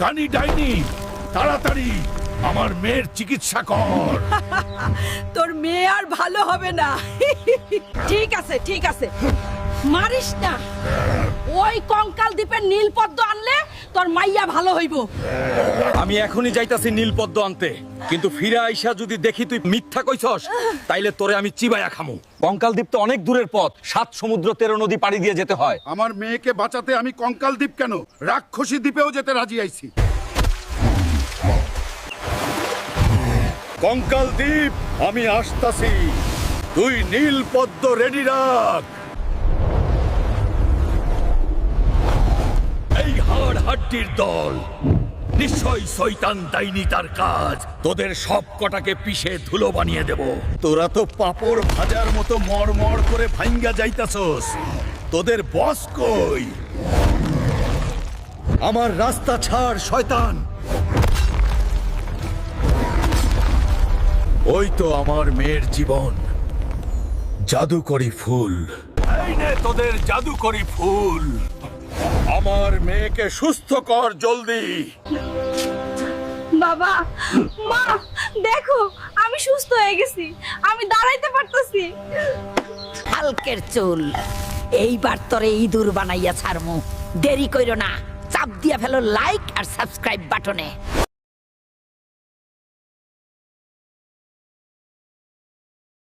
কানি ডাইনি, তাড়াতাড়ি আমার মেয়ের চিকিৎসা কর। তোর মেয়ে আর ভালো হবে না। ঠিক আছে ঠিক আছে, মারিস না। ওই কঙ্কাল দ্বীপের নীলপদ্ম আনলে তোর মাইয়া ভালো হইব। আমি এখনই যাইতাছি নীলপদ্ম আনতে, কিন্তু ফিরে আইসা যদি দেখি তুই মিথ্যা কইছস তাইলে তোরে আমি চিবাইয়া খামু। কঙ্কাল দ্বীপ তো অনেক দূরের পথ, 7 সমুদ্র 13 নদী পাড়ি দিয়ে যেতে হয়। আমার মেয়েকে বাঁচাতে আমি কঙ্কাল দ্বীপ কেন, রাক্ষসী দ্বীপেও যেতে রাজি আইছি। কঙ্কাল দ্বীপ, আমি আসতাছি, তুই নীলপদ্ম রেডি রাখ। এই হাড় হাড্ডির দল, নিশ্চয় শয়তান ডাইনি তার কাজ। তোদের সব কটাকে পিষে ধুলো বানিয়ে দেব। তোরা তো পাপড় ভাজার মতো মড়মড় করে ভাঙ্গা যাইতাছস, তোদের বস কই? আমার রাস্তা ছাড় শয়তান। ওই তো আমার মেয়ের জীবন, জাদুকরি ফুল। এই নে তোদের জাদুকরি ফুল, আমার মেয়েকে সুস্থ কর জলদি। বাবা, মা, দেখো আমি সুস্থ হয়ে গেছি, আমি দাঁড়াইতে পারতেছি। হালকের চুল, এইবার তোরে ইঁদুর বানাইয়া ছাড়মু। দেরি কইরো না, চাপ দিয়া ফেলো লাইক আর সাবস্ক্রাইব বাটনে।